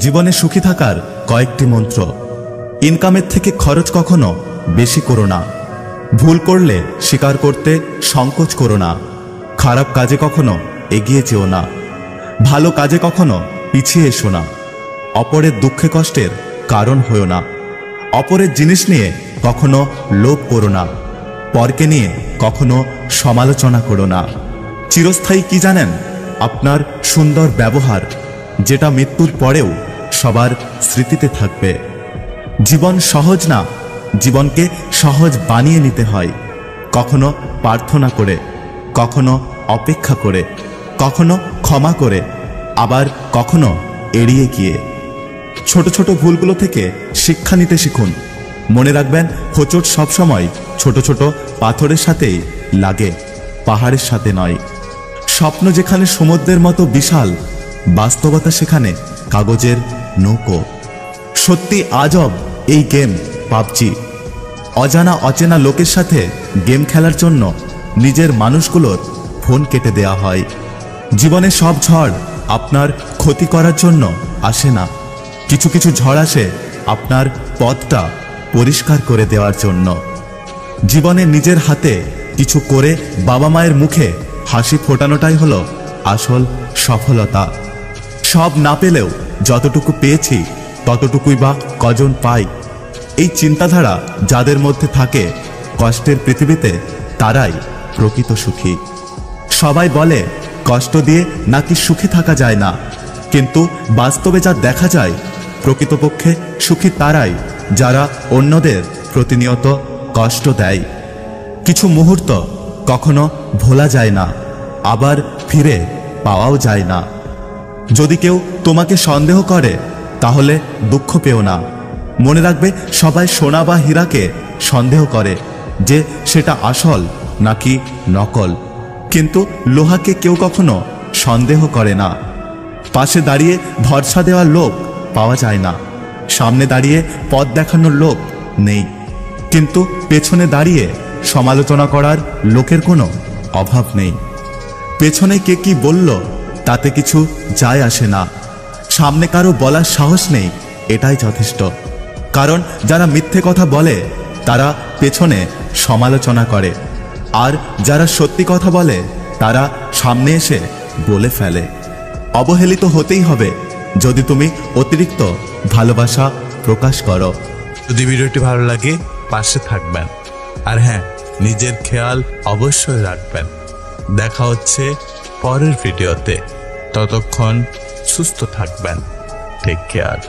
জীবনে সুখী থাকার কয়েকটি মন্ত্র। ইনকামের থেকে খরচ কখনো বেশি করো না। ভুল করলে স্বীকার করতে সংকোচ করো না। খারাপ কাজে কখনো এগিয়ে যেও না। ভালো কাজে কখনো পিছিয়ে এসো না। অপরের দুঃখে কষ্টের কারণ হয়ো না। অপরের জিনিস নিয়ে কখনো লোভ করো না। পরকে নিয়ে কখনো সমালোচনা করো না। চিরস্থায়ী কি জানেন? আপনার সুন্দর ব্যবহার, যেটা মৃত্যুর পরেও সবার স্মৃতিতে থাকবে। জীবন সহজ না, জীবনকে সহজ বানিয়ে নিতে হয়। কখনো প্রার্থনা করে, কখনো অপেক্ষা করে, কখনো ক্ষমা করে, আবার কখনো এড়িয়ে গিয়ে। ছোট ছোট ভুলগুলো থেকে শিক্ষা নিতে শিখুন। মনে রাখবেন, হোঁচট সবসময় ছোট ছোট পাথরের সাথেই লাগে, পাহাড়ের সাথে নয়। স্বপ্ন যেখানে সমুদ্রের মতো বিশাল, বাস্তবতা সেখানে কাগজের নৌকো। সত্যি আজব এই গেম পাবজি। অজানা অচেনা লোকের সাথে গেম খেলার জন্য নিজের মানুষগুলোর ফোন কেটে দেয়া হয়। জীবনে সব ঝড় আপনার ক্ষতি করার জন্য আসে না। কিছু কিছু ঝড় আসে আপনার পথটা পরিষ্কার করে দেওয়ার জন্য। জীবনে নিজের হাতে কিছু করে বাবা মায়ের মুখে হাসি ফোটানোটাই হলো আসল সফলতা। সব না পেলেও যতটুকু পেয়েছি ততটুকুই বা কজন পাই, এই চিন্তাধারা যাদের মধ্যে থাকে, কষ্টের পৃথিবীতে তারাই প্রকৃত সুখী। সবাই বলে কষ্ট দিয়ে নাকি সুখী থাকা যায় না, কিন্তু বাস্তবে যা দেখা যায়, প্রকৃতপক্ষে সুখী তারাই যারা অন্যদের প্রতিনিয়ত কষ্ট দেয়। কিছু মুহূর্ত কখনো ভোলা যায় না, আবার ফিরে পাওয়াও যায় না। যদি কেউ তোমাকে সন্দেহ করে তাহলে দুঃখ পেও না। মনে রাখবে, সবাই সোনা বা হীরাকে সন্দেহ করে যে সেটা আসল নাকি নকল, কিন্তু লোহাকে কেউ কখনো সন্দেহ করে না। পাশে দাঁড়িয়ে ভরসা দেওয়ার লোক পাওয়া যায় না, সামনে দাঁড়িয়ে পথ দেখানোর লোক নেই, কিন্তু পেছনে দাঁড়িয়ে সমালোচনা করার লোকের কোনো অভাব নেই। পেছনে কে কি বলল তাতে কিছু যায় আসে না। সামনে কারো বলার সাহস নেই, এটাই যথেষ্ট। কারণ যারা মিথ্যে কথা বলে তারা পেছনে সমালোচনা করে, আর যারা সত্যি কথা বলে তারা সামনে এসে বলে ফেলে। অবহেলিত হতেই হবে যদি তুমি অতিরিক্ত ভালোবাসা প্রকাশ করো। যদি ভিডিওটি ভালো লাগে পাশে থাকবেন, আর হ্যাঁ, নিজের খেয়াল অবশ্যই রাখবেন। দেখা হচ্ছে পরের ভিডিওতে। ততক্ষণ সুস্থ থাকবেন। Take care.